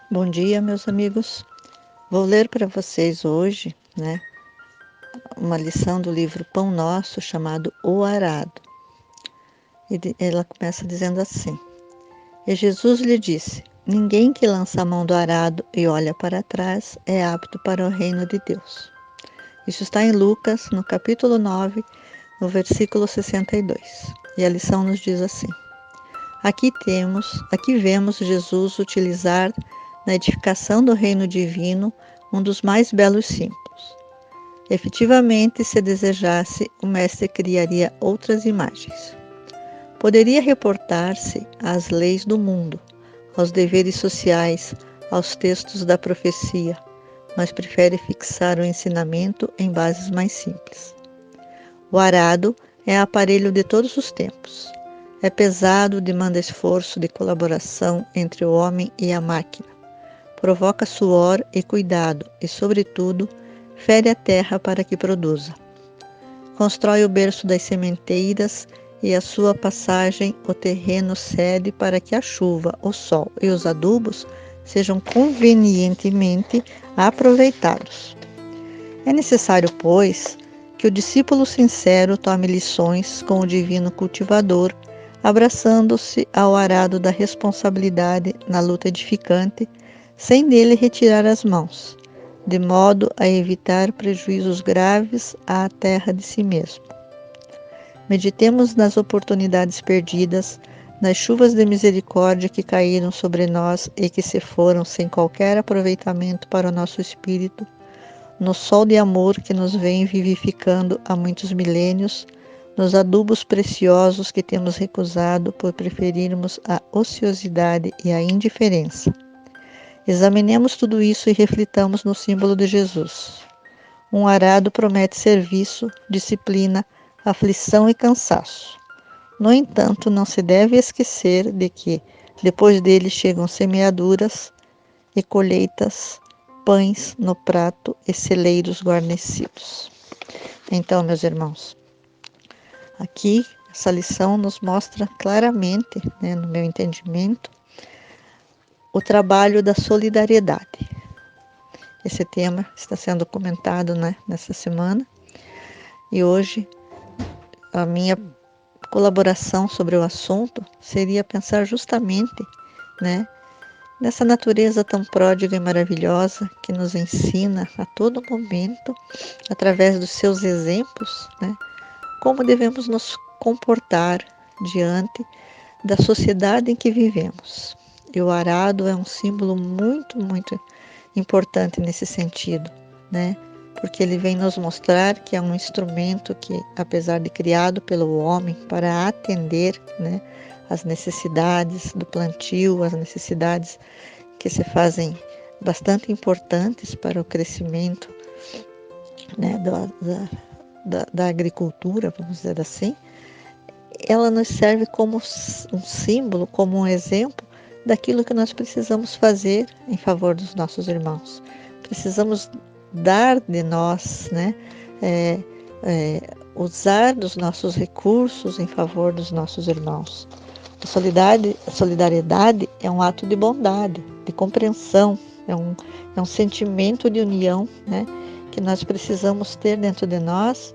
Bom dia, meus amigos. Vou ler para vocês hoje, uma lição do livro Pão Nosso chamado O Arado. E ela começa dizendo assim: E Jesus lhe disse: Ninguém que lança a mão do arado e olha para trás é apto para o reino de Deus. Isso está em Lucas, no capítulo 9, no versículo 62. E a lição nos diz assim: Aqui vemos Jesus utilizar na edificação do reino divino um dos mais belos símbolos. Efetivamente, se desejasse, o mestre criaria outras imagens. Poderia reportar-se às leis do mundo, aos deveres sociais, aos textos da profecia, mas prefere fixar o ensinamento em bases mais simples. O arado é aparelho de todos os tempos. É pesado, demanda esforço de colaboração entre o homem e a máquina. Provoca suor e cuidado e, sobretudo, fere a terra para que produza. Constrói o berço das sementeiras e a sua passagem o terreno cede para que a chuva, o sol e os adubos sejam convenientemente aproveitados. É necessário, pois, que o discípulo sincero tome lições com o divino cultivador, abraçando-se ao arado da responsabilidade na luta edificante, sem dele retirar as mãos, de modo a evitar prejuízos graves à terra de si mesmo. Meditemos nas oportunidades perdidas, nas chuvas de misericórdia que caíram sobre nós e que se foram sem qualquer aproveitamento para o nosso espírito, no sol de amor que nos vem vivificando há muitos milênios, nos adubos preciosos que temos recusado por preferirmos a ociosidade e a indiferença. Examinemos tudo isso e reflitamos no símbolo de Jesus. Um arado promete serviço, disciplina, aflição e cansaço. No entanto, não se deve esquecer de que, depois dele, chegam semeaduras e colheitas, pães no prato e celeiros guarnecidos. Então, meus irmãos, aqui essa lição nos mostra claramente, no meu entendimento, o trabalho da solidariedade. Esse tema está sendo comentado, nessa semana, e hoje a minha colaboração sobre o assunto seria pensar justamente, nessa natureza tão pródiga e maravilhosa que nos ensina a todo momento, através dos seus exemplos, como devemos nos comportar diante da sociedade em que vivemos. E o arado é um símbolo muito, muito importante nesse sentido, porque ele vem nos mostrar que é um instrumento que, apesar de criado pelo homem para atender, as necessidades do plantio, as necessidades que se fazem bastante importantes para o crescimento, da agricultura, vamos dizer assim, ela nos serve como um símbolo, como um exemplo daquilo que nós precisamos fazer em favor dos nossos irmãos. Precisamos dar de nós, usar dos nossos recursos em favor dos nossos irmãos. A solidariedade é um ato de bondade, de compreensão, é um sentimento de união, que nós precisamos ter dentro de nós,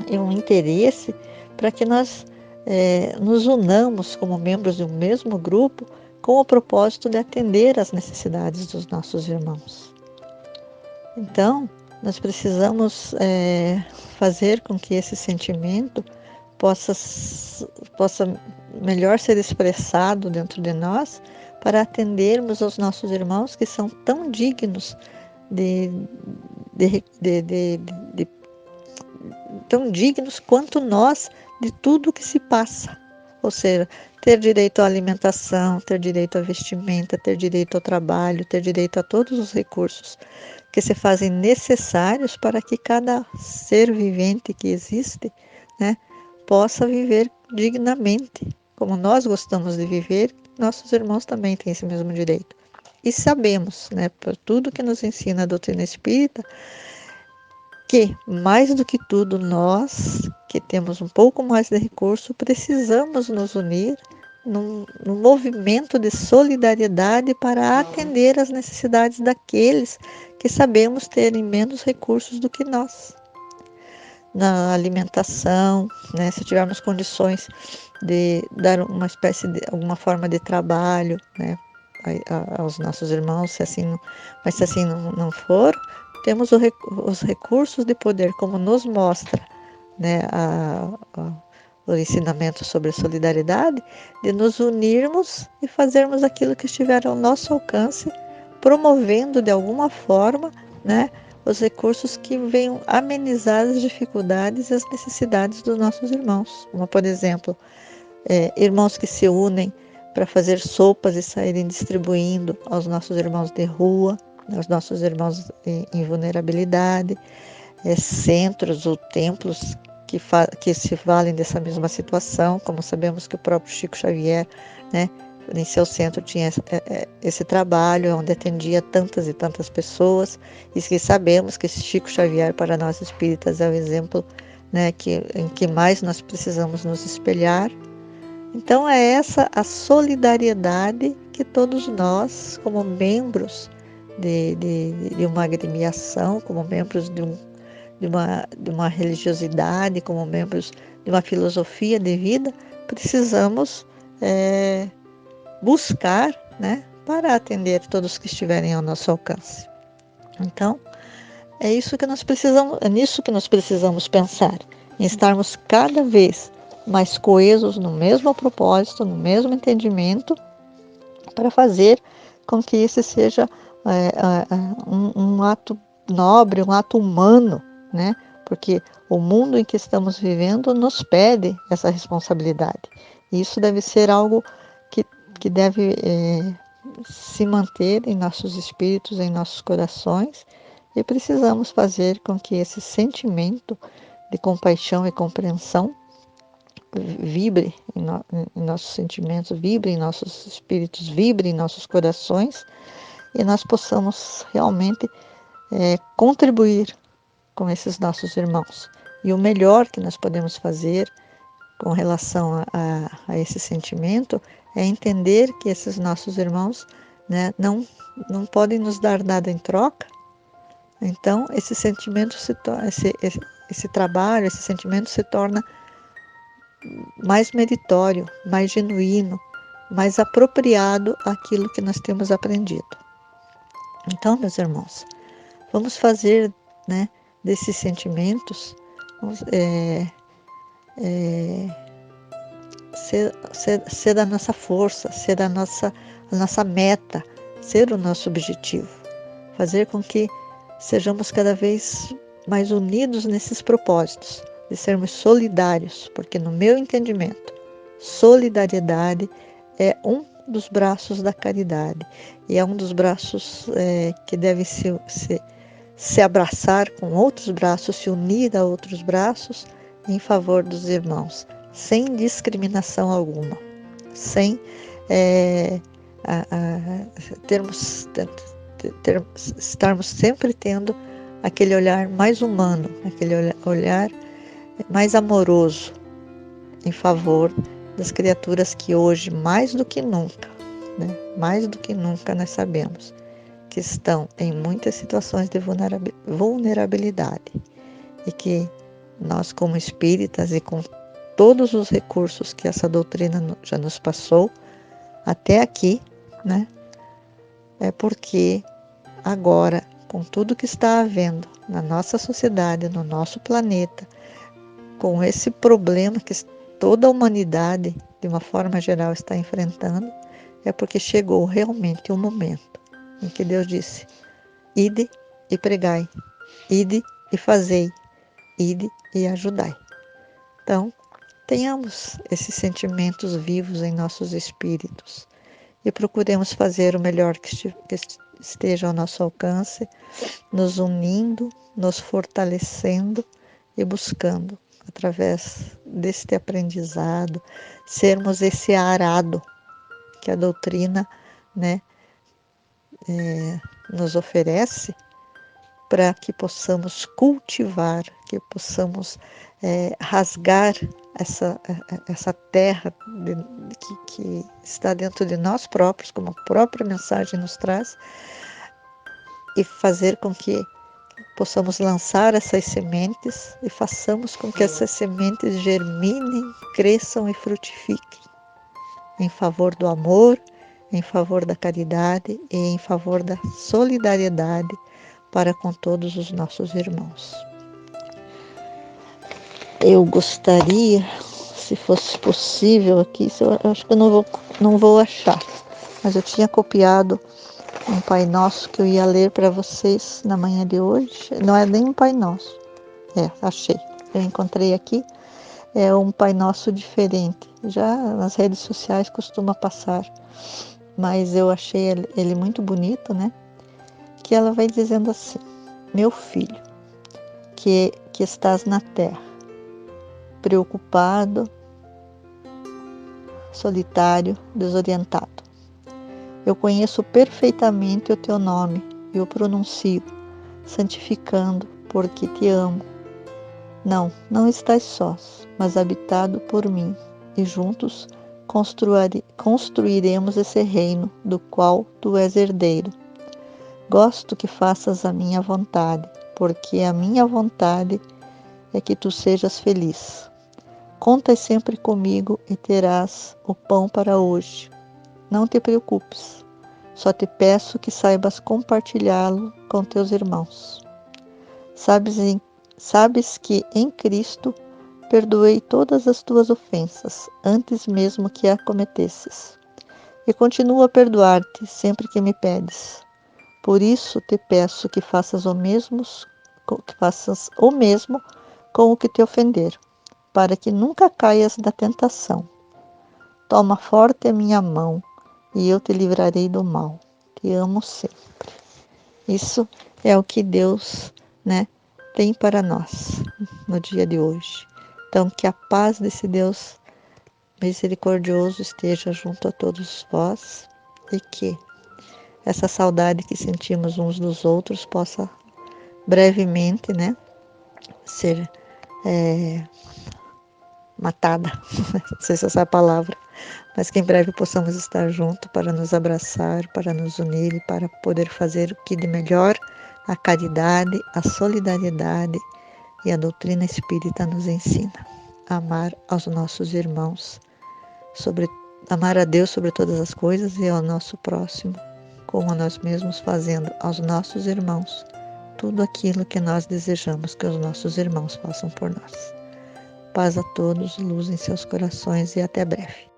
é um interesse para que nós nos unamos como membros de um mesmo grupo com o propósito de atender às necessidades dos nossos irmãos. Então, nós precisamos fazer com que esse sentimento possa melhor ser expressado dentro de nós para atendermos aos nossos irmãos que são tão dignos tão dignos quanto nós de tudo que se passa. Ou seja, ter direito à alimentação, ter direito à vestimenta, ter direito ao trabalho, ter direito a todos os recursos que se fazem necessários para que cada ser vivente que existe, possa viver dignamente, como nós gostamos de viver, nossos irmãos também têm esse mesmo direito. E sabemos, por tudo que nos ensina a doutrina espírita, que, mais do que tudo, nós, que temos um pouco mais de recurso, precisamos nos unir num movimento de solidariedade para atender às necessidades daqueles que sabemos terem menos recursos do que nós. Na alimentação, né, se tivermos condições de dar uma espécie de alguma forma de trabalho, né, aos nossos irmãos, se assim, mas se assim não for, temos os recursos de poder, como nos mostra, né, o ensinamento sobre solidariedade, de nos unirmos e fazermos aquilo que estiver ao nosso alcance, promovendo de alguma forma, né, os recursos que venham amenizar as dificuldades e as necessidades dos nossos irmãos. Como, por exemplo, irmãos que se unem para fazer sopas e saírem distribuindo aos nossos irmãos de rua, aos nossos irmãos em vulnerabilidade, centros ou templos que se valem dessa mesma situação, como sabemos que o próprio Chico Xavier, né, em seu centro tinha esse trabalho, onde atendia tantas e tantas pessoas, e que sabemos que Chico Xavier, para nós espíritas, é o exemplo, né, em que mais nós precisamos nos espelhar. Então é essa a solidariedade que todos nós, como membros de uma agremiação, como membros de uma religiosidade, como membros de uma filosofia de vida, precisamos buscar, né, para atender todos que estiverem ao nosso alcance. Então, é isso que nós precisamos, é nisso que nós precisamos pensar, em estarmos cada vez mais coesos no mesmo propósito, no mesmo entendimento, para fazer com que esse seja um ato nobre, um ato humano, né? Porque o mundo em que estamos vivendo nos pede essa responsabilidade. E isso deve ser algo que deve se manter em nossos espíritos, em nossos corações, e precisamos fazer com que esse sentimento de compaixão e compreensão vibre em nossos sentimentos, vibre em nossos espíritos, vibre em nossos corações, e nós possamos realmente contribuir com esses nossos irmãos. E o melhor que nós podemos fazer com relação a esse sentimento é entender que esses nossos irmãos, né, não podem nos dar nada em troca. Então, esse sentimento esse trabalho, esse sentimento se torna mais meritório, mais genuíno, mais apropriado àquilo que nós temos aprendido. Então, meus irmãos, vamos fazer, né, desses sentimentos ser a nossa força, ser a nossa meta, ser o nosso objetivo. Fazer com que sejamos cada vez mais unidos nesses propósitos, de sermos solidários, porque no meu entendimento, solidariedade é um dos braços da caridade e é um dos braços que deve se abraçar com outros braços, se unir a outros braços em favor dos irmãos, sem discriminação alguma, sem estarmos sempre tendo aquele olhar mais humano, aquele olhar mais amoroso em favor das criaturas que hoje, mais do que nunca, né, mais do que nunca nós sabemos que estão em muitas situações de vulnerabilidade e que nós, como espíritas e com todos os recursos que essa doutrina já nos passou até aqui, né, é porque agora, com tudo que está havendo na nossa sociedade, no nosso planeta, com esse problema que toda a humanidade, de uma forma geral, está enfrentando, é porque chegou realmente um momento em que Deus disse: ide e pregai, ide e fazei, ide e ajudai. Então, tenhamos esses sentimentos vivos em nossos espíritos e procuremos fazer o melhor que esteja ao nosso alcance, nos unindo, nos fortalecendo e buscando, através deste aprendizado, sermos esse arado que a doutrina, né, nos oferece, para que possamos cultivar, que possamos rasgar essa terra que está dentro de nós próprios, como a própria mensagem nos traz, e fazer com que possamos lançar essas sementes e façamos com que essas sementes germinem, cresçam e frutifiquem em favor do amor, em favor da caridade e em favor da solidariedade para com todos os nossos irmãos. Eu gostaria, se fosse possível aqui, eu acho que eu não vou achar, mas eu tinha copiado um Pai Nosso que eu ia ler para vocês na manhã de hoje. Não é nem um Pai Nosso. Achei. Eu encontrei aqui. É um Pai Nosso diferente. Já nas redes sociais costuma passar. Mas eu achei ele muito bonito, né? Que ela vai dizendo assim: meu filho, que estás na terra, preocupado, solitário, desorientado. Eu conheço perfeitamente o teu nome e o pronuncio, santificando, porque te amo. Não estás sós, mas habitado por mim, e juntos construiremos esse reino do qual tu és herdeiro. Gosto que faças a minha vontade, porque a minha vontade é que tu sejas feliz. Contas sempre comigo e terás o pão para hoje. Não te preocupes, só te peço que saibas compartilhá-lo com teus irmãos. Sabes que em Cristo perdoei todas as tuas ofensas, antes mesmo que a cometesses. E continuo a perdoar-te sempre que me pedes. Por isso te peço que faças o mesmo com o que te ofender, para que nunca caias da tentação. Toma forte a minha mão, e eu te livrarei do mal. Te amo sempre. Isso é o que Deus, né, tem para nós no dia de hoje. Então, que a paz desse Deus misericordioso esteja junto a todos vós e que essa saudade que sentimos uns dos outros possa brevemente, né, ser matada. Não sei se essa é a palavra, mas que em breve possamos estar juntos para nos abraçar, para nos unir e para poder fazer o que de melhor a caridade, a solidariedade e a doutrina espírita nos ensina. Amar aos nossos irmãos, amar a Deus sobre todas as coisas e ao nosso próximo, como a nós mesmos, fazendo aos nossos irmãos tudo aquilo que nós desejamos que os nossos irmãos façam por nós. Paz a todos, luz em seus corações e até breve.